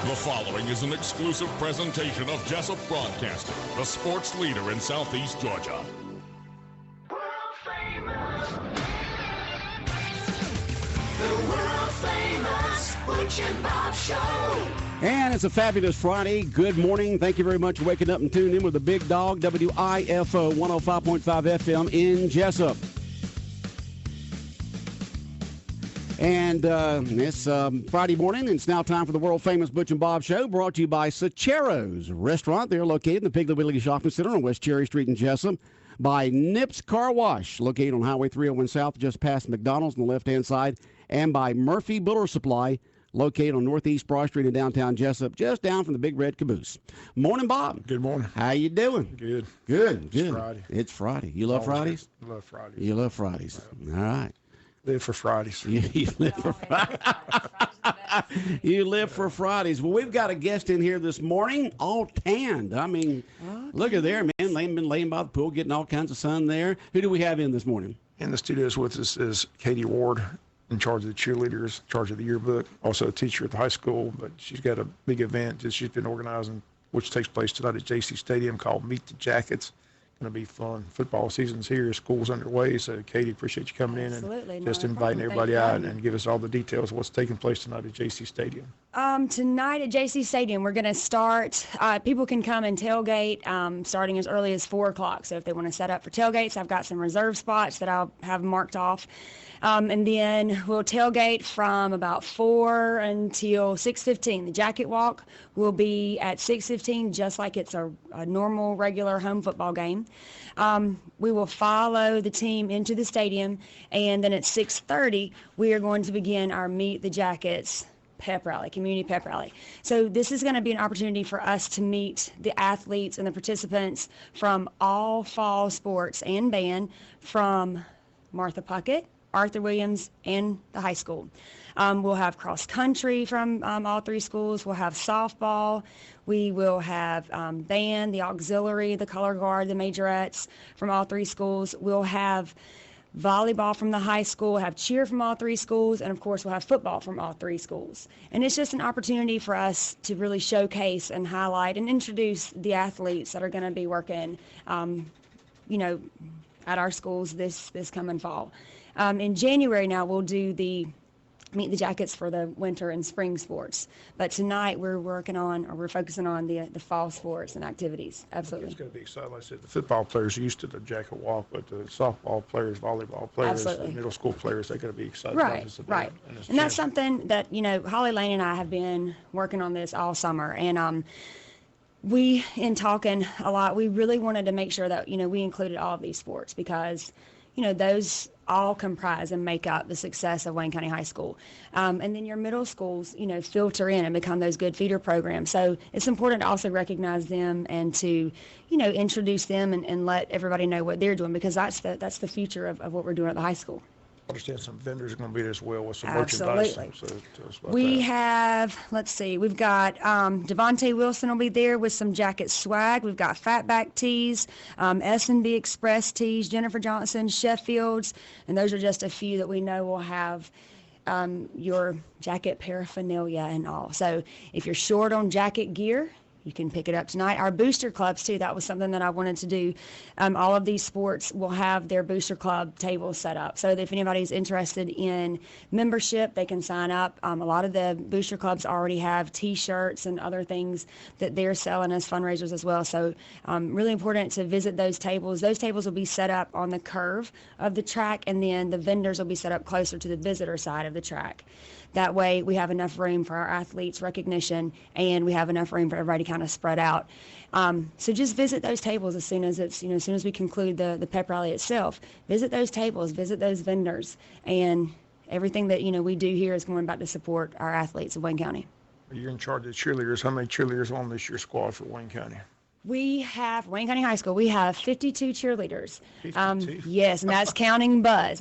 The following is an exclusive presentation of Jesup Broadcasting, the sports leader in Southeast Georgia. World famous. The world famous Butch and Bob Show. And it's a fabulous Friday. Good morning. Thank you very much for waking up and tuning in with the big dog, WIFO 105.5 FM in Jesup. And it's Friday morning, and it's now time for the world-famous Butch and Bob Show, brought to you by Sachero's Restaurant. They're located in the Piggly Wiggly Shopping Center on West Cherry Street in Jesup. By Nips Car Wash, located on Highway 301 South, just past McDonald's on the left-hand side. And by Murphy Builder Supply, located on Northeast Broad Street in downtown Jesup, just down from the Big Red Caboose. Morning, Bob. Good morning. How you doing? Good. Good. It's Friday. It's Friday. You love Fridays? I love Fridays. You love Fridays. All right. Live for Fridays. You live for Fridays. You live for Fridays. Well, we've got a guest in here this morning, all tanned. I mean, look at there, man. They've been laying by the pool, getting all kinds of sun there. Who do we have in this morning? In the studios with us is Katie Ward, in charge of the cheerleaders, in charge of the yearbook, also a teacher at the high school, but she's got a big event that she's been organizing, which takes place tonight at JC Stadium, called Meet the Jackets. Going to be fun. Football season's here. School's underway. So, Katie, appreciate you coming in and just inviting everybody out and give us all the details of what's taking place tonight at JC Stadium. Tonight at JC Stadium, we're going to start. People can come and tailgate starting as early as 4 o'clock. So if they want to set up for tailgates, I've got some reserve spots that I'll have marked off. And then we'll tailgate from about 4 until 6:15. The jacket walk will be at 6:15, just like it's a normal, regular home football game. We will follow the team into the stadium, and then at 6:30, we are going to begin our Meet the Jackets pep rally, community pep rally. So this is going to be an opportunity for us to meet the athletes and the participants from all fall sports and band from Martha Puckett, Arthur Williams, and the high school. We'll have cross country from all 3 schools. We'll have softball. We will have band, the auxiliary, the color guard, the majorettes from all 3 schools. We'll have volleyball from the high school, we'll have cheer from all 3 schools, and of course we'll have football from all 3 schools. And it's just an opportunity for us to really showcase and highlight and introduce the athletes that are going to be working, at our schools this coming fall. In January now, we'll do the Meet the Jackets for the winter and spring sports. But tonight we're focusing on the fall sports and activities. Absolutely. It's going to be exciting. Like I said, the football players are used to the jacket walk, but the softball players, volleyball players, the middle school players, they're going to be excited about this event. Right. And that's something that, Holly Lane and I have been working on this all summer. And we, in talking a lot, we really wanted to make sure that, we included all of these sports because, those all comprise and make up the success of Wayne County High School. And then your middle schools, filter in and become those good feeder programs. So it's important to also recognize them and to, introduce them and let everybody know what they're doing because that's the future of what we're doing at the high school. I understand some vendors are going to be there as well with some Absolutely. merchandise. So tell us about we that. have, we've got Devontae Wilson will be there with some jacket swag. We've got Fatback tees, S&B Express tees, Jennifer Johnson, Sheffield's, and those are just a few that we know will have your jacket paraphernalia and all. So if you're short on jacket gear, you can pick it up tonight. Our booster clubs, too, that was something that I wanted to do. All of these sports will have their booster club tables set up. So if anybody's interested in membership, they can sign up. A lot of the booster clubs already have T-shirts and other things that they're selling as fundraisers as well. So really important to visit those tables. Those tables will be set up on the curve of the track, and then the vendors will be set up closer to the visitor side of the track. That way we have enough room for our athletes' recognition, and we have enough room for everybody to kind of spread out. So just visit those tables as soon as as soon as we conclude the pep rally itself. Visit those tables, visit those vendors, and everything that we do here is going back to support our athletes of Wayne County. You're in charge of cheerleaders. How many cheerleaders on this year's squad for Wayne County? We have, Wayne County High School, we have 52 cheerleaders. 52? Yes, and that's counting Buzz.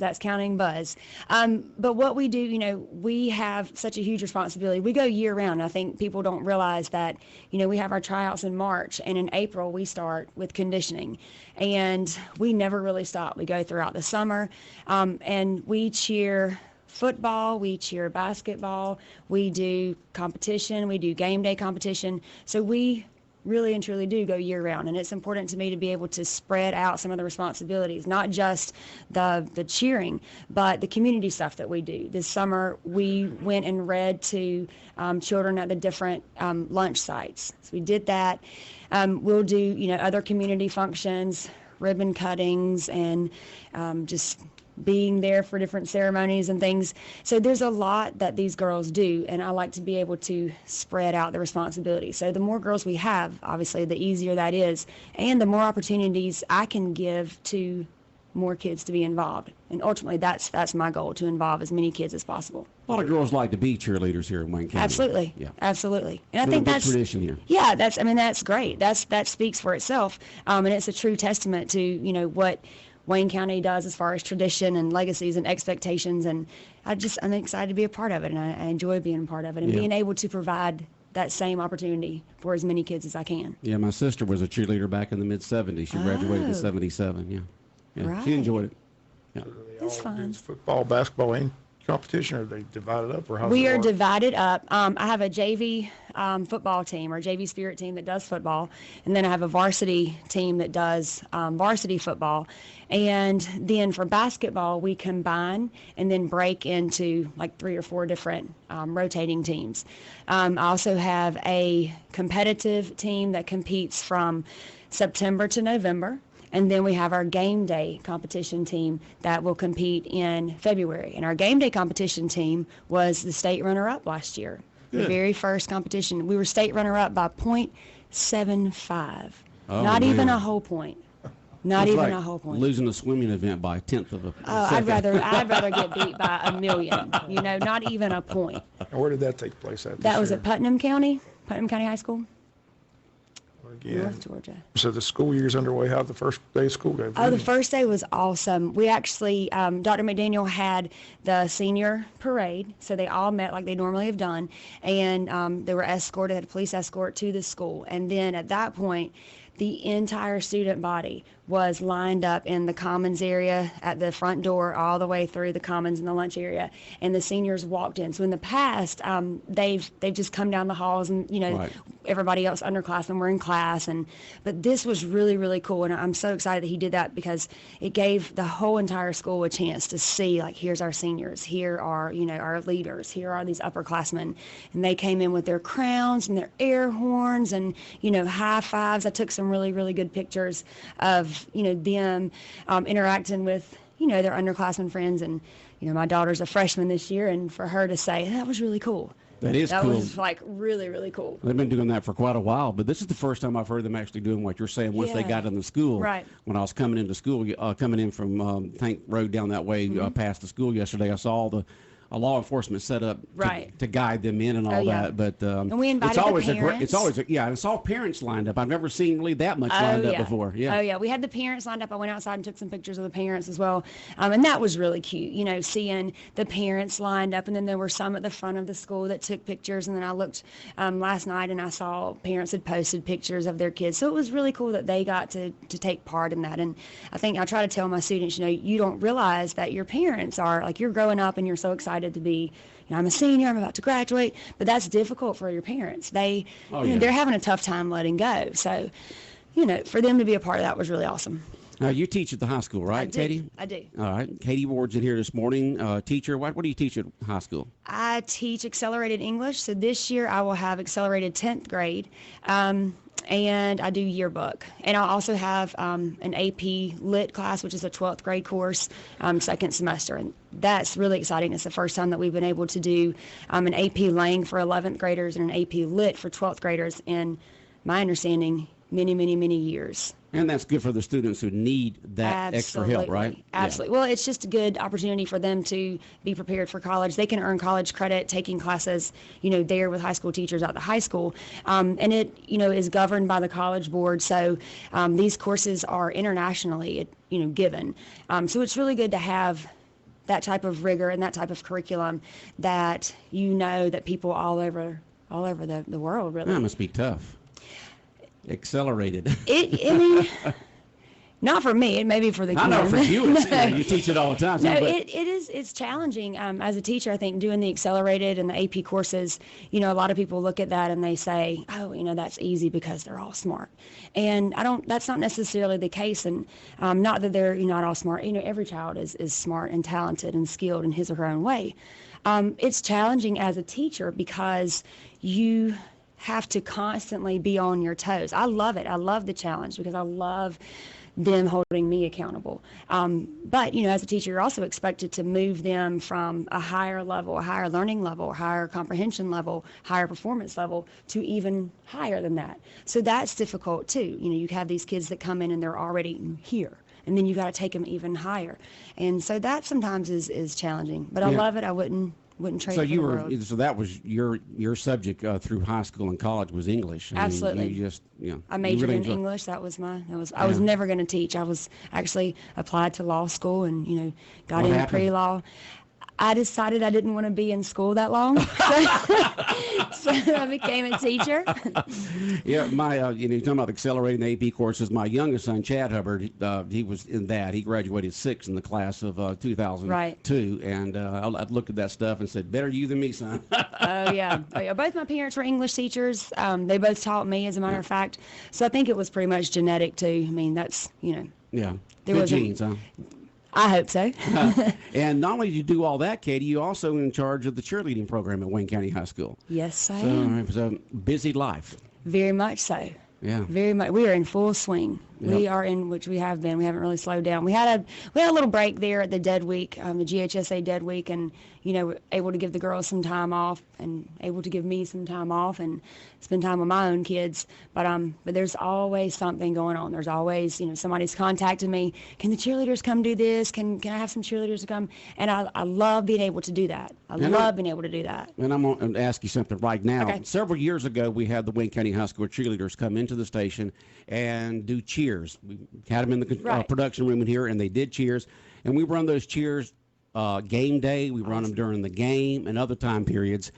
But what we do, we have such a huge responsibility. We go year round. I think people don't realize that, we have our tryouts in March, and in April we start with conditioning. And we never really stop. We go throughout the summer, and we cheer football, we cheer basketball, we do competition, we do game day competition. So we really and truly do go year round, and it's important to me to be able to spread out some of the responsibilities, not just the cheering, but the community stuff that we do. This summer we went and read to children at the different lunch sites. So we did that. We'll do other community functions, ribbon cuttings, and just being there for different ceremonies and things. So there's a lot that these girls do, and I like to be able to spread out the responsibility. So the more girls we have, obviously, the easier that is, and the more opportunities I can give to more kids to be involved. And ultimately, that's my goal, to involve as many kids as possible. A lot of girls like to be cheerleaders here in Wayne County. Absolutely. Yeah. Absolutely. And I Been a think big that's tradition here. Yeah, that's great. That speaks for itself. And it's a true testament to, what Wayne County does as far as tradition and legacies and expectations. And I'm excited to be a part of it, and I enjoy being a part of it and being able to provide that same opportunity for as many kids as I can. Yeah, my sister was a cheerleader back in the mid-'70s. She graduated in '77. Yeah. Right. She enjoyed it. Yeah. That's fun. Football, basketball, and competition, or are they divided up, or how? We are divided up. I have a JV football team, or JV Spirit team, that does football, and then I have a varsity team that does varsity football. And then for basketball, we combine and then break into like 3 or 4 different rotating teams. I also have a competitive team that competes from September to November. And then we have our game day competition team that will compete in February. And our game day competition team was the state runner-up last year. Good. The very first competition. We were state runner-up by .75. Oh, Not even man. a whole point. Not It's even like a whole point. losing a swimming event by a tenth of a Oh, second. I'd rather get beat by a million. Not even a point. And where did that take place at? That was at Putnam County High School, Again. North Georgia. So the school year's underway. How the first day of school go? Oh, the first day was awesome. We actually, Dr. McDaniel had the senior parade, so they all met like they normally have done, and they were escorted, had a police escort to the school. And then at that point, the entire student body was lined up in the commons area at the front door all the way through the commons and the lunch area, and the seniors walked in. So in the past, they've just come down the halls, and Right. everybody else underclassmen were in class, but this was really, really cool, and I'm so excited that he did that, because it gave the whole entire school a chance to see, like, here's our seniors, here are our leaders, here are these upperclassmen, and they came in with their crowns and their air horns and high fives. I took some really, really good pictures of them interacting with their underclassmen friends, and my daughter's a freshman this year, and for her to say that was really cool. That is That cool. was like really, really cool. They've been doing that for quite a while, but this is the first time I've heard them actually doing what you're saying once they Yeah. got in the school. Right. When I was coming into school, coming in from Tank Road down that way past the school yesterday, I saw a law enforcement set up Right. to guide them in and all yeah. that. But And we invited it's the always parents. it's always and it's all parents lined up. I've never seen really that much lined up before. Yeah. Oh, yeah. We had the parents lined up. I went outside and took some pictures of the parents as well. And that was really cute, seeing the parents lined up. And then there were some at the front of the school that took pictures. And then I looked last night, and I saw parents had posted pictures of their kids. So it was really cool that they got to take part in that. And I think I try to tell my students, you don't realize that your parents are, like, you're growing up and you're so excited to be, I'm a senior, I'm about to graduate, but that's difficult for your parents. They're having a tough time letting go. So, for them to be a part of that was really awesome. Now, you teach at the high school, right, Katie? I do. All right. Katie Ward's in here this morning. Teacher, what do you teach at high school? I teach accelerated English. So this year I will have accelerated 10th grade. And I do yearbook. And I also have an AP Lit class, which is a 12th grade course, second semester. And that's really exciting. It's the first time that we've been able to do an AP Lang for 11th graders and an AP Lit for 12th graders in, my understanding, many, many, many years. And that's good for the students who need that extra help, right? Absolutely. Well, it's just a good opportunity for them to be prepared for college. They can earn college credit taking classes, there with high school teachers at the high school. And it, is governed by the College Board. So these courses are internationally, given. So it's really good to have that type of rigor and that type of curriculum that, that people all over the world really. That must be tough. Accelerated. Not for me. It may be for the kids. I know for you, you teach it all the time. No, but it's challenging. As a teacher, I think doing the accelerated and the AP courses, a lot of people look at that and they say, oh, that's easy because they're all smart. And that's not necessarily the case. And not that they're not all smart. Every child is smart and talented and skilled in his or her own way. It's challenging as a teacher because you have to constantly be on your toes. I love it. I love the challenge because I love them holding me accountable. But, as a teacher, you're also expected to move them from a higher level, a higher learning level, a higher comprehension level, higher performance level to even higher than that. So that's difficult too. You have these kids that come in and they're already here. And then you got to take them even higher. And so that sometimes is challenging. But I love it. I wouldn't trade it for the world. So that was your subject through high school and college was English. Absolutely. I majored in English. I was never going to teach. I was actually applied to law school and got into pre-law. I decided I didn't want to be in school that long, so I became a teacher. Yeah, my you're talking about accelerating AP courses. My youngest son, Chad Hubbard, he was in that. He graduated 6th in the class of 2002, right. And I looked at that stuff and said, "Better you than me, son." Oh yeah. Both my parents were English teachers. They both taught me, as a matter of fact. So I think it was pretty much genetic too. I mean, that's Yeah, there good genes, huh? I hope so. And not only do you do all that, Katie, you also in charge of the cheerleading program at Wayne County High School. Yes, I am. So it's a busy life. Very much so. Yeah. Very much. We are in full swing. Yep. We are in, which we have been. We haven't really slowed down. We had a little break there at the dead week, the GHSA dead week, and able to give the girls some time off, and able to give me some time off, and spend time with my own kids. But there's always something going on. There's always somebody's contacting me. Can the cheerleaders come do this? Can I have some cheerleaders to come? And I love being able to do that. I love being able to do that. And I'm going to ask you something right now. Okay. Several years ago, we had the Wayne County High School cheerleaders come into the station and do cheers. We had them in the production room in here, and they did cheers. And we run those cheers game day. We run them during the game and other time periods.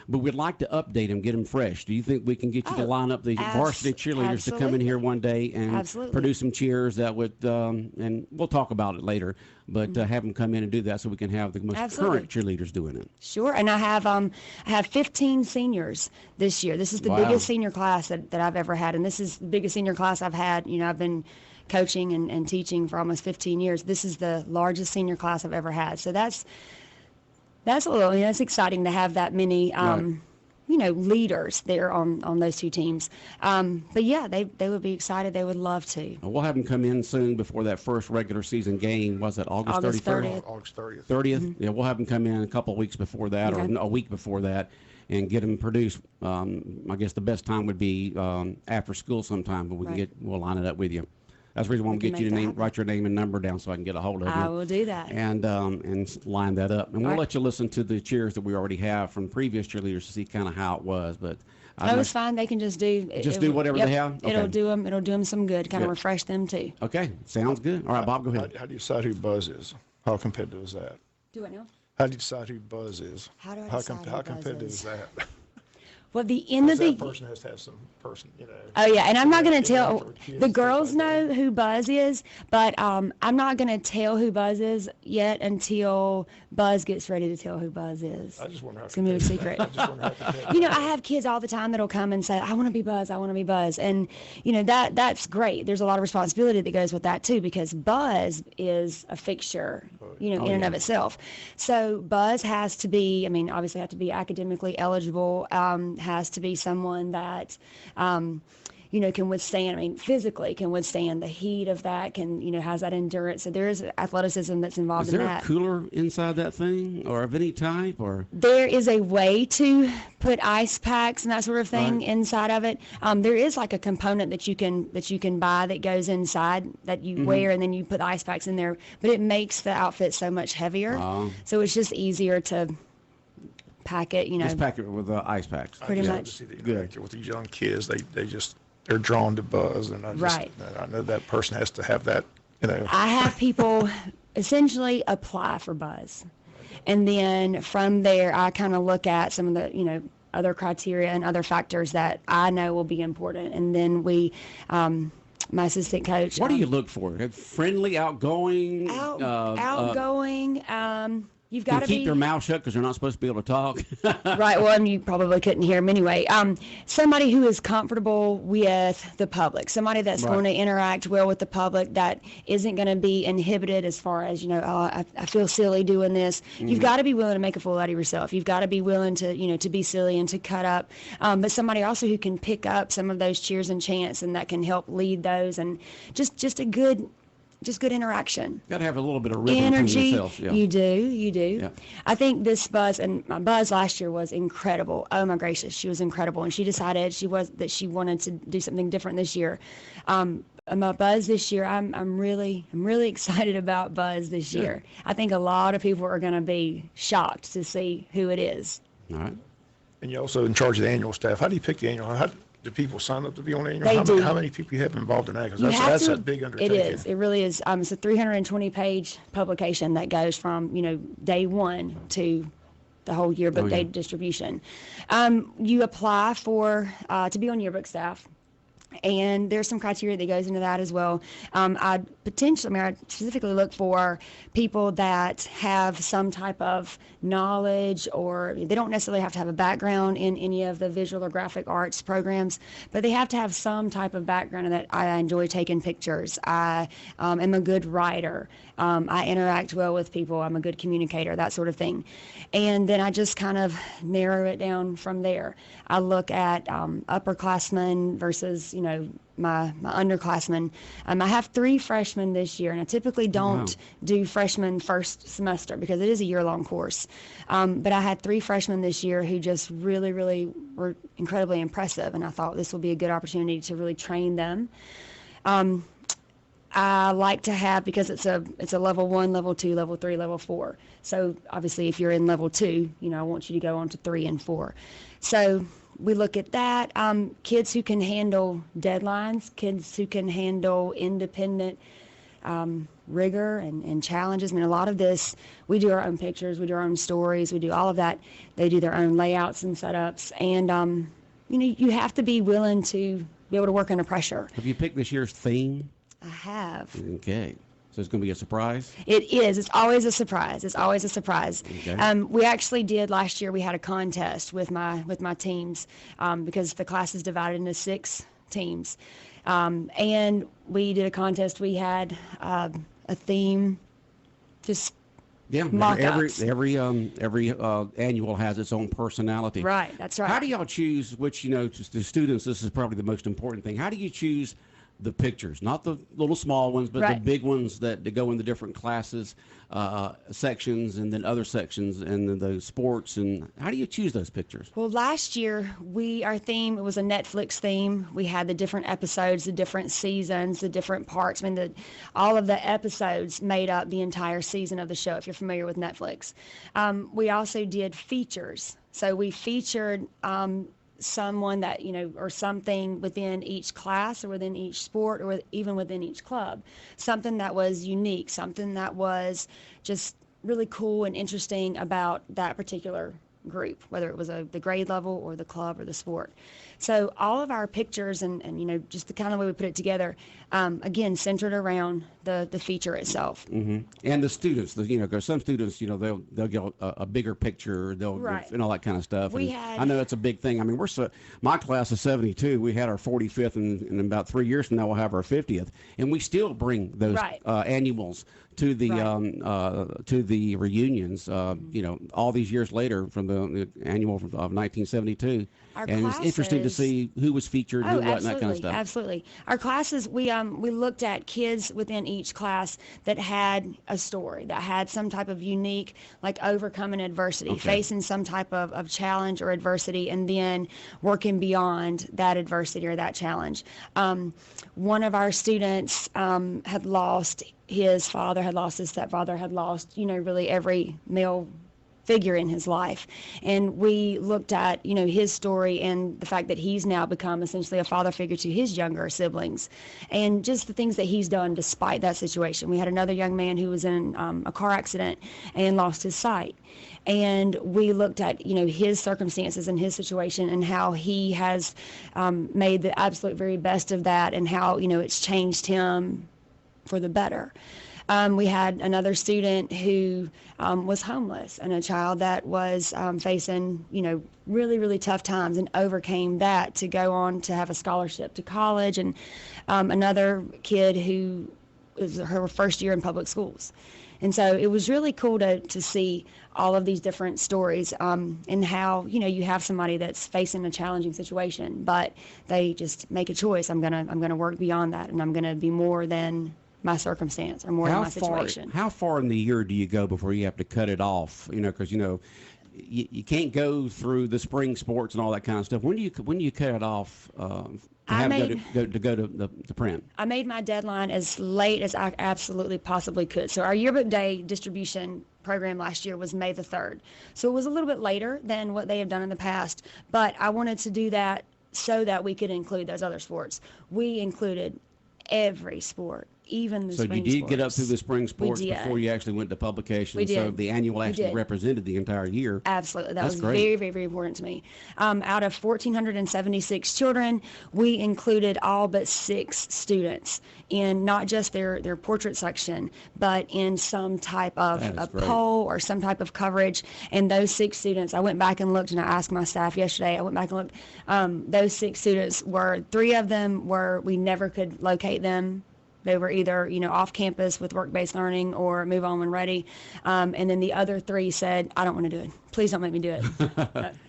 But we'd like to update them, get them fresh. Do you think we can get you to line up the varsity cheerleaders to come in here one day and produce some cheers that would, and we'll talk about it later, but have them come in and do that so we can have the most current cheerleaders doing it. Sure, and I have 15 seniors this year. This is the biggest senior class that I've ever had, and this is the biggest senior class I've had. I've been coaching and teaching for almost 15 years. This is the largest senior class I've ever had. So that's a little, it's exciting to have that many, leaders there on those two teams. But yeah, they would be excited. They would love to. We'll have them come in soon before that first regular season game. Was it August 30th? August 30th. 30th? Mm-hmm. Yeah, we'll have them come in a couple of weeks before that, or a week before that, and get them produced. I guess the best time would be after school sometime, but we'll line it up with you. That's the reason I want to get you to write your name and number down so I can get a hold of you. I will do that. And line that up. And we'll let you listen to the cheers that we already have from previous cheerleaders to see kind of how it was. But it's fine. They can just do whatever they have. Okay. It'll do them some good. Kind of refresh them too. Okay, sounds good. All right, Bob, go ahead. How do you decide who Buzz is? How competitive is that? Do it now. How do you decide who Buzz is? How do I decide who how Buzz competitive is? is that? Well, the end of the that person has to have some person, Oh yeah, and I'm not going to tell. The girls know who Buzz is, but I'm not going to tell who Buzz is yet until Buzz gets ready to tell who Buzz is. I just wonder how it's gonna be a secret. I have kids all the time that'll come and say, "I want to be Buzz. I want to be Buzz," and that's great. There's a lot of responsibility that goes with that too, because Buzz is a fixture, in and of itself. So Buzz has to be. Obviously, have to be academically eligible. Has to be someone that can withstand, physically can withstand the heat of that, has that endurance. So there is athleticism that's involved in that. Is there a cooler inside that thing, or of any type, or? There is a way to put ice packs and that sort of thing inside of it. There is like a component that you can buy that goes inside that you wear, and then you put the ice packs in there, but it makes the outfit so much heavier. So it's just easier to pack it, Just pack it with ice packs. Pretty much. To see the interaction with these young kids, they're drawn to Buzz, and I know that person has to have that. I have people essentially apply for Buzz, and then from there I kind of look at some of the other criteria and other factors that I know will be important, and then we my assistant coach. What do you look for? Friendly, outgoing? Outgoing. You've got to keep be their mouth shut because they're not supposed to be able to talk. right. Well, and you probably couldn't hear him anyway. Somebody who is comfortable with the public, somebody that's Right. going to interact well with the public, that isn't going to be inhibited as far as, I feel silly doing this. You've got to be willing to make a fool out of yourself. You've got to be willing to, to be silly and to cut up. But somebody also who can pick up some of those cheers and chants and that can help lead those, and just good interaction. Got to have a little bit of rhythm Energy. to yourself. Yeah. You do. Yeah. I think this Buzz, and my Buzz last year was incredible. Oh my gracious, she was incredible, and she decided that she wanted to do something different this year. My Buzz this year, I'm really excited about Buzz this year. I think a lot of people are going to be shocked to see who it is. All right. And you're also in charge of the annual staff. How do you pick the annual? How do people sign up to be on the annual? They do. How many people you have involved in that? Because You have that's to- a big undertaking. It is. It really is. It's a 320-page publication that goes from, day one to the whole yearbook day distribution. You apply for to be on yearbook staff. And there's some criteria that goes into that as well. I specifically look for people that have some type of knowledge, or they don't necessarily have to have a background in any of the visual or graphic arts programs, but they have to have some type of background in that. I enjoy taking pictures. I am a good writer. I interact well with people. I'm a good communicator, that sort of thing. And then I just kind of narrow it down from there. I look at upperclassmen versus, my underclassmen. I have 3 freshmen this year, and I typically don't do freshman first semester because it is a year-long course. But I had 3 freshmen this year who just really, really were incredibly impressive, and I thought this will be a good opportunity to really train them. I like to have, because it's a level 1, level 2, level 3, level 4. So obviously if you're in level 2, I want you to go on to 3 and 4. So we look at that. Kids who can handle deadlines, kids who can handle independent rigor and challenges. A lot of this, we do our own pictures, we do our own stories, we do all of that. They do their own layouts and setups. And, you have to be willing to be able to work under pressure. Have you picked this year's theme? I have. Okay. So it's going to be a surprise? It is. It's always a surprise. Okay. We actually did last year. We had a contest with my teams because the class is divided into 6 teams, and we did a contest. We had a theme, just mock-ups. Every annual has its own personality. Right. That's right. How do y'all choose which? To the students, this is probably the most important thing. How do you choose the pictures, not the little small ones, but the big ones that go in the different classes, sections, and then other sections, and then the sports? And how do you choose those pictures? Well, last year, our theme, it was a Netflix theme. We had the different episodes, the different seasons, the different parts. All of the episodes made up the entire season of the show, if you're familiar with Netflix. We also did features. So we featured someone that, or something within each class or within each sport or even within each club, something that was unique, something that was just really cool and interesting about that particular group, whether it was the grade level or the club or the sport. So all of our pictures and just the kind of way we put it together, again, centered around the feature itself. Mm-hmm. And the students, because some students, they'll get a bigger picture, and all that kind of stuff. I know that's a big thing. My class is 72. We had our 45th, and in about 3 years from now, we'll have our 50th, and we still bring those annuals to the reunions. All these years later from the annual of 1972. It's interesting to see who was featured, who wasn't, that kind of stuff. Absolutely. Our classes, we looked at kids within each class that had a story, that had some type of unique, like overcoming adversity, facing some type of challenge or adversity, and then working beyond that adversity or that challenge. One of our students had lost his father, had lost his stepfather, had lost, really every male figure in his life. And we looked at, his story and the fact that he's now become essentially a father figure to his younger siblings, and just the things that he's done despite that situation. We had another young man who was in a car accident and lost his sight. And we looked at, his circumstances and his situation and how he has made the absolute very best of that, and how, it's changed him for the better. We had another student who was homeless, and a child that was facing, really, really tough times, and overcame that to go on to have a scholarship to college. And another kid who was her first year in public schools. And so it was really cool to see all of these different stories, and how, you have somebody that's facing a challenging situation, but they just make a choice. I'm gonna work beyond that, and I'm gonna be more than my circumstance, or more than my situation. How far in the year do you go before you have to cut it off? Because you can't go through the spring sports and all that kind of stuff. When do you cut it off? To go to the print. I made my deadline as late as I absolutely possibly could. So our yearbook day distribution program last year was May the 3rd. So it was a little bit later than what they have done in the past, but I wanted to do that so that we could include those other sports. We included every sport, even the spring sports. So you did get up through the spring sports before you actually went to publication. We did. So the annual actually represented the entire year. Absolutely. That was great. very, very, very important to me. Out of 1,476 children, we included all but 6 students in not just their portrait section, but in some type of a poll or some type of coverage. And those 6 students, I went back and looked, and I asked my staff yesterday, I went back and looked, those 6 students were, 3 of them were, we never could locate them. They were either, off campus with work-based learning or move on when ready. And then the other 3 said, I don't want to do it. Please don't make me do it.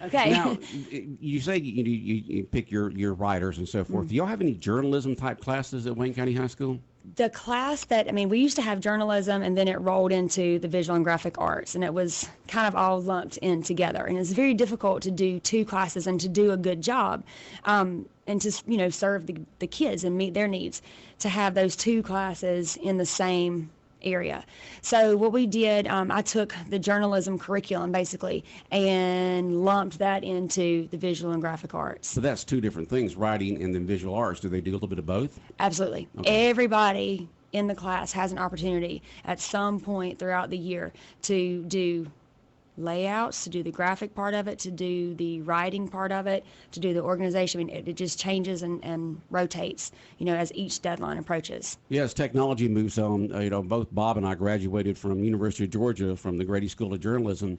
Okay. Now, you say you pick your writers and so forth. Do y'all have any journalism type classes at Wayne County High School? The class we used to have journalism, and then it rolled into the visual and graphic arts, and it was kind of all lumped in together. And it's very difficult to do 2 classes and to do a good job, and to, serve the kids and meet their needs, to have those 2 classes in the same area. So what we did, I took the journalism curriculum basically and lumped that into the visual and graphic arts. So that's 2 different things, writing and then visual arts. Do they do a little bit of both? Absolutely. Okay. Everybody in the class has an opportunity at some point throughout the year to do layouts, to do the graphic part of it, to do the writing part of it, to do the organization. It just changes and rotates, as each deadline approaches. Yeah, as technology moves on, both Bob and I graduated from University of Georgia from the Grady School of Journalism,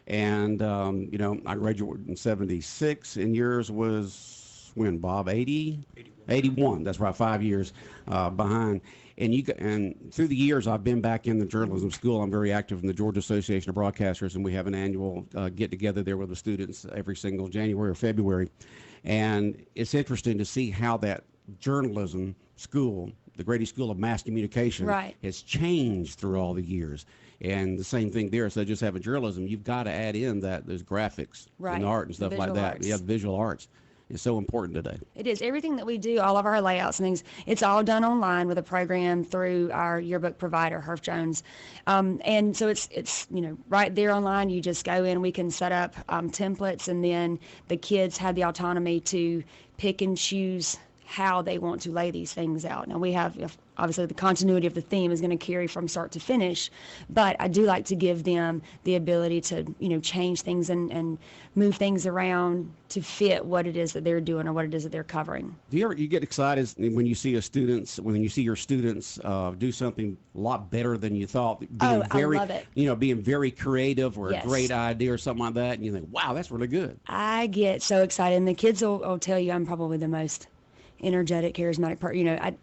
and I graduated in '76, and yours was when, Bob? 81. That's right, 5 years behind. And through the years, I've been back in the journalism school. I'm very active in the Georgia Association of Broadcasters, and we have an annual get-together there with the students every single January or February. And it's interesting to see how that journalism school, the Grady School of Mass Communication, has changed through all the years. And the same thing there. So just having journalism, you've got to add in those graphics and art and stuff like that. Yeah, visual arts. Is so important today. It is. Everything that we do, all of our layouts and things, it's all done online with a program through our yearbook provider, Herf Jones. And so it's right there online. You just go in, we can set up templates, and then the kids have the autonomy to pick and choose how they want to lay these things out. Now, we have, obviously, the continuity of the theme is going to carry from start to finish, but I do like to give them the ability to, change things and move things around to fit what it is that they're doing or what it is that they're covering. Do you get excited when you see your students do something a lot better than you thought? I love it. Being very creative or a great idea or something like that, and you think, wow, that's really good. I get so excited, and the kids will tell you I'm probably the most energetic, charismatic part.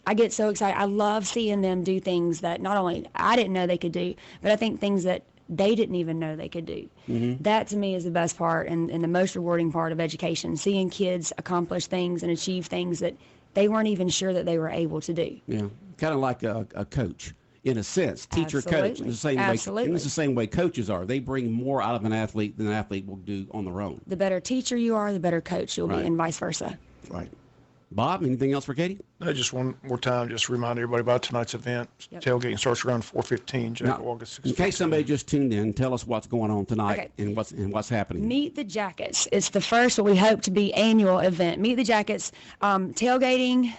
I get so excited. I love seeing them do things that not only I didn't know they could do, but I think things that they didn't even know they could do. Mm-hmm. That to me is the best part and the most rewarding part of education, seeing kids accomplish things and achieve things that they weren't even sure that they were able to do. Yeah, kind of like a coach. In a sense, teacher coach. It's the same way coaches are. They bring more out of an athlete than an athlete will do on their own. The better teacher you are, the better coach you'll be, and vice versa. Right. Bob, anything else for Katie? No, just one more time, just remind everybody about tonight's event. Yep. Tailgating starts around 4:15. Jack Now, August 6th. in case somebody just tuned in, tell us what's going on tonight Okay. and what's happening. Meet the Jackets. It's the first what we hope to be annual event. Meet the Jackets. Tailgating.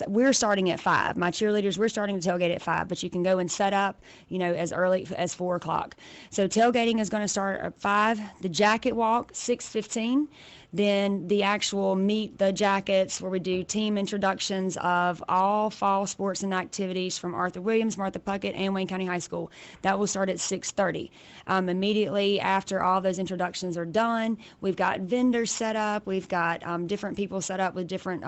We're starting at 5. My cheerleaders, we're starting to tailgate at 5, but you can go and set up, as early as 4 o'clock. So tailgating is going to start at 5. The jacket walk 6:15. Then the actual Meet the Jackets, where we do team introductions of all fall sports and activities from Arthur Williams, Martha Puckett, and Wayne County High School. That will start at 6:30. Immediately after all those introductions are done, we've got vendors set up. We've got different people set up with different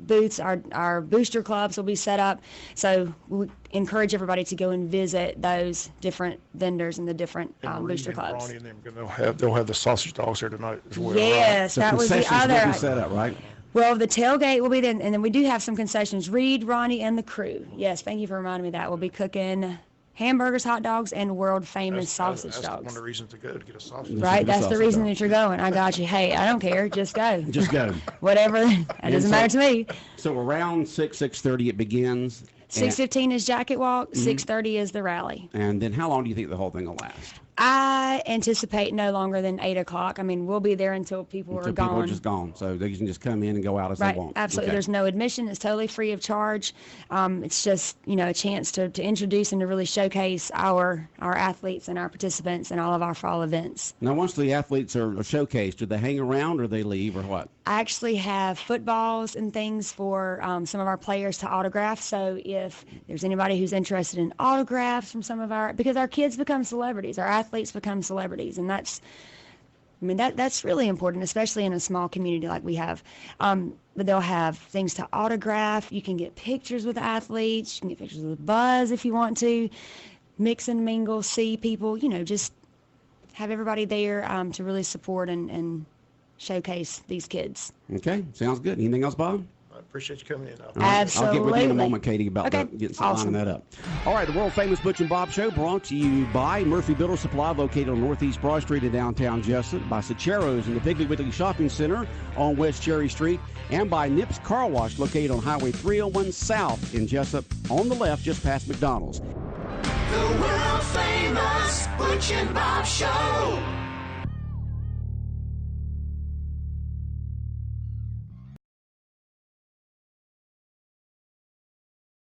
booths. Our booster clubs will be set up. So we encourage everybody to go and visit those different vendors and the different And booster Reed and clubs. Ronnie and them, they'll have the sausage dogs there tonight as well. Yes, So that was the concessions will other. be set up, right? Well, the tailgate will be there, and then we do have some concessions. Reed, Ronnie, and the crew. Yes, thank you for reminding me of that. We'll be cooking hamburgers, hot dogs, and world famous sausage That's one dogs. of the reasons to go, to get a sausage. Right, get a that's the sausage reason dog. that you're going. I got you. Hey, I don't care. Just go. Just go. Whatever. It doesn't matter to me. So around 6:30 it begins. 6:15 is jacket walk. 6:30 is the rally. And then how long do you think the whole thing will last? I anticipate no longer than 8 o'clock. I mean, we'll be there until people Until are gone. people are just gone. So they can just come in and go out as Right, they want. absolutely. Okay. There's no admission. It's totally free of charge. It's just, a chance to introduce and to really showcase our athletes and our participants in all of our fall events. Now, once the athletes are showcased, do they hang around or they leave or what? I actually have footballs and things for some of our players to autograph. So if there's anybody who's interested in autographs from because our kids become celebrities, our athletes become celebrities, and that's really important, especially in a small community like we have. But they'll have things to autograph. You can get pictures with athletes. You can get pictures with Buzz if you want to. Mix and mingle, see people, just have everybody there to really support and showcase these kids. Okay, sounds good. Anything else, Bob? I appreciate you coming in. All right, I'll get with you in a Absolutely. moment, Katie, about Okay, getting some awesome. lining that up. All right, the world-famous Butch and Bob Show brought to you by Murphy Builder Supply, located on Northeast Broad Street in downtown Jesup, by Sacheros in the Piggly Wiggly Shopping Center on West Cherry Street, and by Nips Car Wash, located on Highway 301 South in Jesup, on the left, just past McDonald's. The world famous Butch and Bob Show.